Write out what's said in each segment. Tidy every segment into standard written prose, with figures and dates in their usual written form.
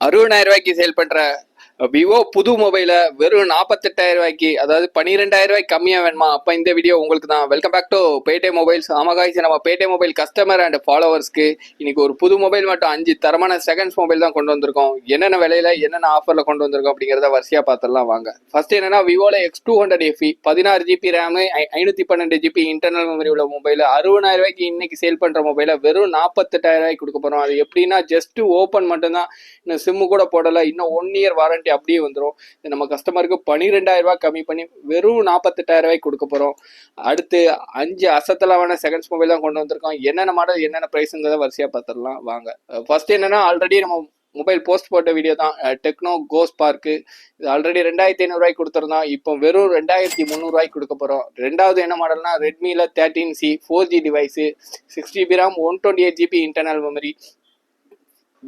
₹60,000 sale பண்ற Vivo புது மொபைல வெறும் ₹48,000, அதாவது ₹12,000 கம்மியா வேணுமா? அப்ப இந்த வீடியோ உங்களுக்கு தான். Welcome back to Payday Mobiles. ஆமா காய்ஸ், நம்ம பேடே மொபைல் கஸ்டமர் அண்ட் ஃபாலோவர்ஸ்க்கு இன்னைக்கு ஒரு புது மொபைல் மட்டும் 5 தரமான செகண்ட்ஸ் மொபைல் தான் கொண்டு வந்திருக்கோம். என்னென்ன விலையில என்னென்ன ஆஃபர்ல கொண்டு வந்திருக்கோம் அப்படிங்கிறத வரிசையா பார்த்துடலாம் வாங்க. ஃபர்ஸ்ட் என்னன்னா, விவோல X200 16GB RAM 512GB internal memory உள்ள மொபைல் ₹60,000 இன்னைக்கு சேல் பண்ற மொபைல வெறும் ₹48,000 கொடுக்க போறோம். அது எப்படின்னா, ஜஸ்ட் ஓப்பன் மட்டும்தான், இன்னும் சிம்மு கூட போடல, இன்னும் 1 year வாரண்டி அப்படியே வந்துடும். நம்ம கஸ்டமருக்கு ₹12,000 கம்மி பண்ணி வெறும் ₹48,000 கொடுக்க போறோம். அடுத்து 5 அசத்தலான செகண்ட்ஸ் மொபைல் தான் கொண்டு வந்திருக்கோம். என்னென்ன மாடல் என்னென்ன பிரைஸுங்கிறத வரிசையா பார்த்துடலாம் வாங்க. ஃபர்ஸ்ட் என்னன்னா, ஆல்ரெடி நம்ம மொபைல் போஸ்ட் போட்ட வீடியோ தான். டெக்னோ கோ ஸ்பார்க்கு இது ஆல்ரெடி ₹2,500 கொடுத்துருந்தோம். இப்போ வெறும் ₹2,300 கொடுக்க போறோம். ரெண்டாவது என்ன மாடல்னா, ரெட்மில 13C 4G device, 6GB RAM 128GB internal memory,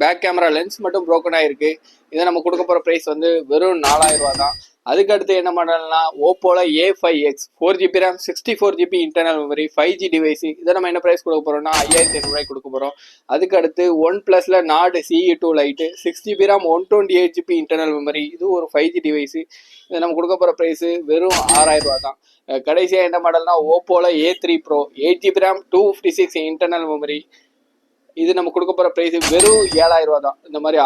back camera lens மட்டும் ப்ரோக்கன் ஆயிருக்கு. இதை நம்ம கொடுக்க போற பிரைஸ் வந்து வெறும் ₹4,000 தான். அதுக்கு அடுத்து என்ன மாடல்னா, ஓப்போல A5X 4GB RAM 64GB internal memory 5G device. இதை நம்ம என்ன பிரைஸ் கொடுக்க போறோம்னா ₹5,500 கொடுக்க போறோம். அதுக்கு அடுத்து ஒன் பிளஸ்ல Nord CE2 lite 6GB RAM 128GB internal memory, இது ஒரு 5G டிவைஸ். இதை நம்ம கொடுக்க போற பிரைஸ் வெறும் ₹6,000 தான். கடைசியா என்ன மாடல்னா, ஓப்போல A3 Pro 8GB RAM 256 internal memory, இது நம்ம கொடுக்க போற பிரைஸ் வெறும் ₹7,000 தான். இந்த மாதிரி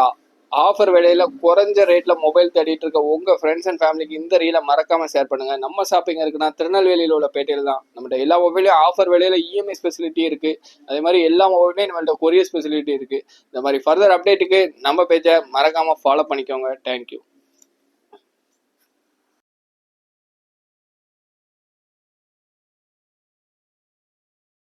ஆஃபர் விலையில குறைஞ்ச ரேட்ல மொபைல் தேடிட்டு இருக்க உங்க ஃப்ரெண்ட்ஸ் அண்ட் ஃபேமிலிக்கு இந்த ரீலை மறக்காம ஷேர் பண்ணுங்க. நம்ம ஷாப்பிங் இருக்குன்னா திருநெல்வேலியில் உள்ள பேட்டையில் தான். நம்மகிட்ட எல்லா மொபைலையும் ஆஃபர் விலையில EMI ஃபெசிலிட்டி இருக்கு. அதே மாதிரி எல்லா மொபைலுமே நம்மள்ட்ட கொரியர் ஃபெசிலிட்டி இருக்கு. இந்த மாதிரி ஃபர்தர் அப்டேட்டுக்கு நம்ம பேஜை மறக்காம ஃபாலோ பண்ணிக்கோங்க. தேங்க்யூ.